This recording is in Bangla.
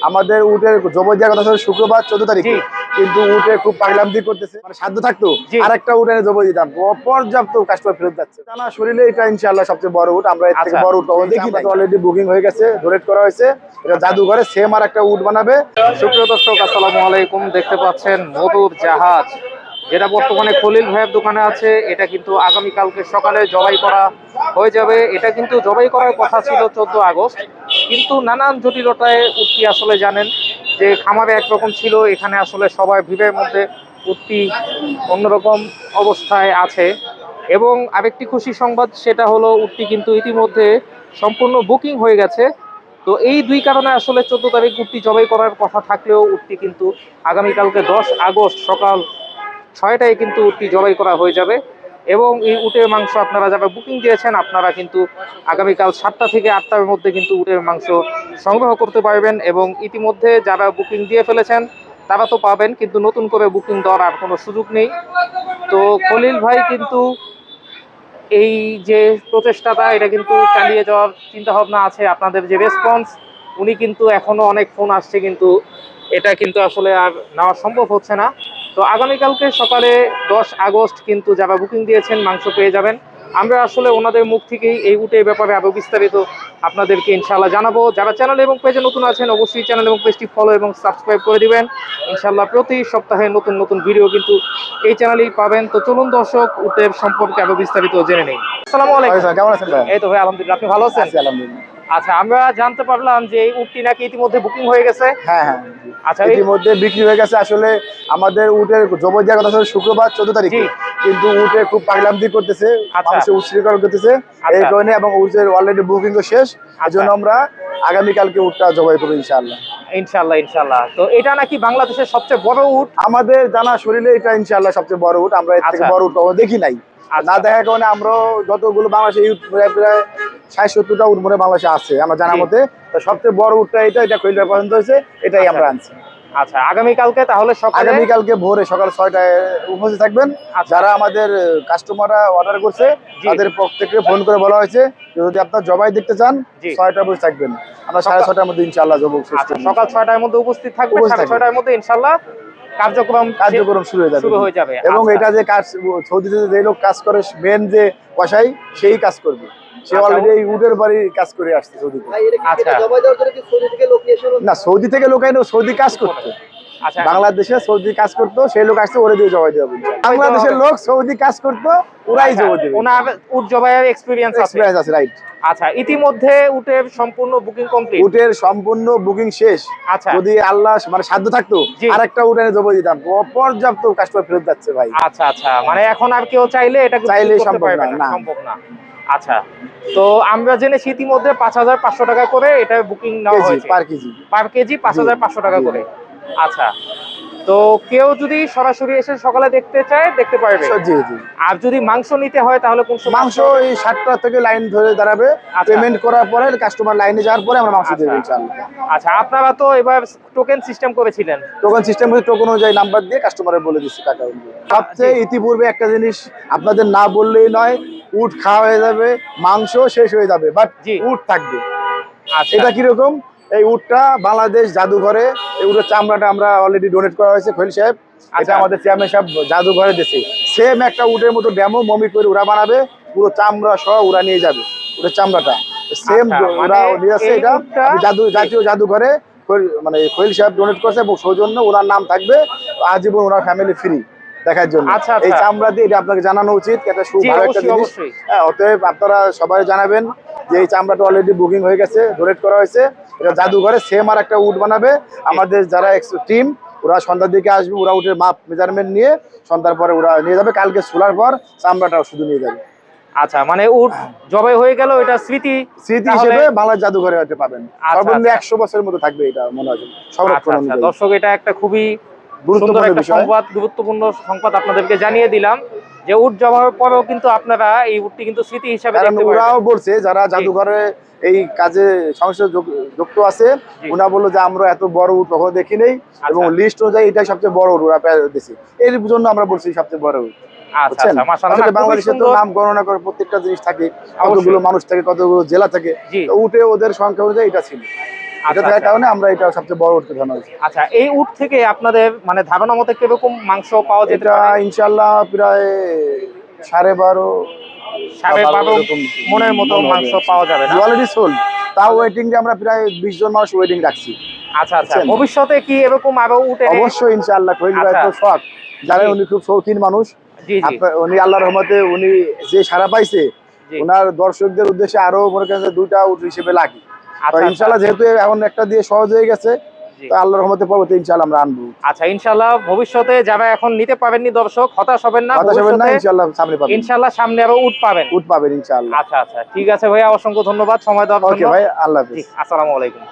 আমাদের উটের জবর দেওয়ার কথা ছিল শুক্রবার 14 তারিখে, কিন্তু উটে খুব পাগলামদি করতেছে, মানে সাধ্য থাকতো আরেকটা উট এনে জবর দিতাম, পর্যাপ্ত কাস্টমার ফেরত যাচ্ছে। জানা শরীরে এটা ইনশাআল্লাহ সবচেয়ে বড় উট, আমরা এর থেকে বড় উট কখনো দেখি না। অলরেডি বুকিং হয়ে গেছে, ডোনেট করা হয়েছে, এটা জাদুঘরে সেম আর একটা উট বানাবে। সুপ্রিয় দর্শক, আসসালামু আলাইকুম। দেখতে পাচ্ছেন মধুর জাহাজ, যেটা বর্তমানে খলিল ভাইয়ের দোকানে আছে। এটা কিন্তু আগামীকালকে সকালে জবাই করা হয়ে যাবে। এটা কিন্তু জবাই করার কথা ছিল 14 আগস্ট, কিন্তু নানান জটিলতায় উটটি আসলে জানেন যে খামারে একরকম ছিল, এখানে আসলে সবাই ভিড়ের মধ্যে উটটি অন্যরকম অবস্থায় আছে। এবং আরেকটি খুশি সংবাদ, সেটা হলো উটটি কিন্তু ইতিমধ্যে সম্পূর্ণ বুকিং হয়ে গেছে। তো এই দুই কারণে আসলে 14 তারিখ উটটি জবাই করার কথা থাকলেও উটটি কিন্তু আগামীকালকে 10 আগস্ট সকাল 6টায় কিন্তু উটটি জবাই করা হয়ে যাবে। এবং এই উটের মাংস আপনারা যারা বুকিং দিয়েছেন, আপনারা কিন্তু আগামীকাল 7টা থেকে 8টার মধ্যে কিন্তু উটের মাংস সংগ্রহ করতে পারবেন। এবং ইতিমধ্যে যারা বুকিং দিয়ে ফেলেছেন তারা তো পাবেন, কিন্তু নতুন করে বুকিং দেওয়ার আর কোনো সুযোগ নেই। তো খলিল ভাই কিন্তু এই যে প্রচেষ্টাটা, এটা কিন্তু চালিয়ে যাওয়ার চিন্তা ভাবনা আছে। আপনাদের যে রেসপন্স, উনি কিন্তু এখনো অনেক ফোন আসছে, কিন্তু এটা কিন্তু আসলে আর নেওয়া সম্ভব হচ্ছে না। তো আগামীকালকে সকালে 10 আগস্ট কিন্তু যারা বুকিং দিয়েছেন মাংস পেয়ে যাবেন। আমরা আসলে ওনাদের মুখ থেকেই এই উটের ব্যাপারে আরো বিস্তারিত আপনাদেরকে ইনশাল্লাহ জানাবো। যারা চ্যানেল এবং পেজে নতুন আছেন, অবশ্যই চ্যানেল এবং পেজটি ফলো এবং সাবস্ক্রাইব করে দিবেন। ইনশাল্লাহ প্রতি সপ্তাহে নতুন নতুন ভিডিও কিন্তু এই চ্যানেলেই পাবেন। তো চলুন দর্শক, উটের সম্পর্কে আরো বিস্তারিত জেনে নেই। আসসালামু আলাইকুম। কেমন আছেন ভাই? এই তো ভাই, আলহামদুলিল্লাহ। আপনি ভালো আছেন? আলহামদুলিল্লাহ। আচ্ছা, আমরা জানতে পারলাম যে এই উটটি নাকি ইতিমধ্যে বুকিং হয়ে গেছে। হ্যাঁ হ্যাঁ, আচ্ছা, ইতিমধ্যে বিক্রি হয়ে গেছে। আসলে আমাদের উটের জবর দেওয়ার কথা ছিল শুক্রবার 14 তারিখে, কিন্তু উটে খুব পাগলামদি করতেছে, মানুষের উচ্ছৃঙ্খল করতেছে, এই কারণে, এবং উটের অলরেডি বুকিং তো শেষ, এই জন্য আমরা আগামীকালকে উটটা জবাই করবো ইনশাআল্লাহ। ইনশাআল্লাহ ইনশাআল্লাহ। তো এটা নাকি বাংলাদেশের সবচেয়ে বড় উট? আমাদের জানা শরীরে এটা ইনশাআল্লাহ সবচেয়ে বড় উট, আমরা এর থেকে বড় উট কখনো দেখি নাই। না দেখার কারণে আমরা যতগুলো বাংলাদেশে প্রায় 60-70টা উট মনে বাংলাদেশে আছে আমার জানা মতে, তো সবচেয়ে বড় উটটা এটা খলিল পছন্দ হয়েছে, এটাই আমরা আনছি। আচ্ছা, আগামীকালকে তাহলে আগামীকালকে ভোরে সকাল 6টায় উপস্থিত থাকবেন। যারা আমাদের কাস্টমাররা অর্ডার করছে তাদের প্রত্যেককে ফোন করে বলা হয়েছে যদি আপনার জবাই দেখতে চান 6টায় উপস্থিত থাকবেন। আমরা 6:30টার মধ্যে ইনশাআল্লাহ জবাই সকাল 6টার মধ্যে উপস্থিত থাকবেন। 6:30টার মধ্যে ইনশাআল্লাহ কার্যক্রম শুরু হয়ে যাবে। এবং এটা যে কাজ সৌদিতে যে লোক কাজ করে, মেন যে কসাই, সেই কাজ করবে। সে অলরেডি এই উটের বাড়ি কাজ করে আসছে সৌদিতে। আচ্ছা, না, সৌদি থেকে লোক আইনো সৌদি কাজ করতে, বাংলাদেশে সৌদি কাজ করতো, সেই লোক আসছে, ওরে দিয়ে জবাই দেবে। বাংলাদেশের লোক সৌদি কাজ করতো, ওরাই জবাই দেবে। ওনার উট জবাইয়ের এক্সপেরিয়েন্স আছে, রাইট। আচ্ছা, ইতিমধ্যে উটের সম্পূর্ণ বুকিং কমপ্লিট, উটের সম্পূর্ণ বুকিং শেষ। আচ্ছা, যদি আল্লাহ মানে সাধ্য থাকতো আরেকটা উট এনে জবাই দিতাম, পর্যাপ্ত কাস্টমার ফেরত যাচ্ছে ভাই। আচ্ছা আচ্ছা, মানে এখন আর কেউ চাইলে এটা সম্ভব না। আচ্ছা, তো আমরা জেনেছি ইতিমধ্যে 5,500 টাকা করে এটা বুকিং নেওয়া হয়েছে পার কেজি 5,500 টাকা করে। আচ্ছা, তো কেউ যদি সরাসরি এসে সকালে দেখতে চায় দেখতে পারবে। আর যদি মাংস নিতে হয় তাহলে কোন সময়? মাংস এই 7টা থেকে লাইন ধরে দাঁড়াবে, পেমেন্ট করার পরে কাস্টমার লাইনে যাওয়ার পরে আমরা মাংস দেব ইনশাআল্লাহ। আচ্ছা, আপনারা তো এবার টোকেন সিস্টেম করেছিলেন। টোকেন সিস্টেম হচ্ছে টোকেন অনুযায়ী নাম্বার দিয়ে কাস্টমারের বলে দিচ্ছি টাকা। সবচেয়ে ইতিপূর্বে একটা জিনিস আপনাদের না বললেই নয়, উট খাওয়া হয়ে যাবে, মাংস শেষ হয়ে যাবে, বাট উট থাকবে। এটা কিরকম? এই উটটা বাংলাদেশ জাদুঘরে, এই উটের চামড়াটা আমরা অলরেডি ডোনেট করা হয়েছে খলিল সাহেব, এটা আমাদের চেয়ারম্যান সাহেব জাদুঘরে দিয়েছে। সেম একটা উটের মতো ডেমো মমি করে ওরা বানাবে, পুরো চামড়া সহ ওরা নিয়ে যাবে, উটের চামড়াটা সেম ওরা নিয়ে যাচ্ছে। এটা জাতীয় জাদুঘরে মানে খলিল সাহেব ডোনেট করছে, এবং সৌজন্য ওনার নাম থাকবে, আজীবন ওনার ফ্যামিলি ফ্রি দেখার জন্য। এই চামড়া দিয়ে এটা আপনাকে জানানো উচিত, এটা ভালো একটা জিনিস। হ্যাঁ, অতএব আপনারা সবাই জানাবেন যে এই চামড়াটা অলরেডি বুকিং হয়ে গেছে, ডোনেট করা হয়েছে, এটা জাদুঘরে সেম আর একটা উট বানাবে। আমাদের যারা টিম, ওরা সন্ধ্যার দিকে আসবে, ওরা উটের মাপ মেজারমেন্ট নিয়ে সন্ধ্যার পরে ওরা নিয়ে যাবে, কালকে সোলার পর চামড়াটাও শুধু নিয়ে যাবে। আচ্ছা, মানে উট জবাই হয়ে গেল, এটা স্মৃতি হিসেবে বাংলা জাদুঘরে হতে পাবেন। সর্বনিম্ন 100 বছরের মতো থাকবে এটা মনে হয় সংরক্ষণ অনুযায়ী। দর্শক, এটা একটা খুবই গুরুত্বপূর্ণ সংবাদ আপনাদেরকে জানিয়ে দিলাম যে উট জবাইয়ের পরেও কিন্তু আপনারা এই উটটি কিন্তু স্মৃতি হিসাবে দেখতে পাবেন। ওরাও বলছে যারা জাদুঘরে এই কাজে সংশ্লিষ্ট যুক্ত আছে, ওনা বললো যে আমরা এত বড় উট কখনো দেখি নেই, এবং লিস্ট অনুযায়ী এটাই সবচেয়ে বড় উট ওরা দিয়েছে, এর জন্য আমরা বলছি সবচেয়ে বড় উট। বাংলাদেশে তো নাম গণনা করে প্রত্যেকটা জিনিস থাকে, কতগুলো মানুষ থাকে, কতগুলো জেলা থাকে, উঠে ওদের সংখ্যা অনুযায়ী এটা ছিল। এটা থাকার কারণে আমরা এটা সবচেয়ে বড় উটকে ধরানো হয়েছে। আচ্ছা, এই উট থেকে আপনাদের মানে ধারণা মতে কিরকম মাংস পাওয়া যেতে এটা পারে? ইনশাআল্লাহ প্রায় 12.5 12.5 মনের মতো মাংস পাওয়া যাবে না? অলরেডি সোল্ড, তাও ওয়েটিং যে আমরা প্রায় 20 জন মানুষ ওয়েটিং রাখছি। আচ্ছা আচ্ছা, ভবিষ্যতে কি এরকম আরো উট এনে- অবশ্যই ইনশাআল্লাহ, খলিল ভাই তো শখ, জানেন উনি খুব শৌখিন মানুষ। জি জি উনি আল্লাহর রহমতে উনি যে সারা পাইছে, জি। ওনার দর্শকদের উদ্দেশ্যে আরো মনে করেন যে 2টা উট হিসেবে লাগি। আচ্ছা, ইনশাআল্লাহ যেহেতু এখন একটা দিয়ে সহজ হয়ে গেছে, জি। তো আল্লাহর রহমতে পরবর্তী ইনশাআল্লাহ আমরা আনবো। আচ্ছা, ইনশাআল্লাহ ভবিষ্যতে যারা এখন নিতে পারেননি দর্শক হতাশ হবেন না, কথা শুনবেন না, ভবিষ্যতে ইনশাআল্লাহ সামনে পাবেন, ইনশাআল্লাহ সামনে আরো উট পাবেন। উট পাবেন ইনশাআল্লাহ। আচ্ছা আচ্ছা, ঠিক আছে ভাইয়া, অসংখ্য ধন্যবাদ সময় দেওয়ার ওকে জন্য। ভাই, আল্লাহ জি, হাফেজ। আসসালামু আলাইকুম।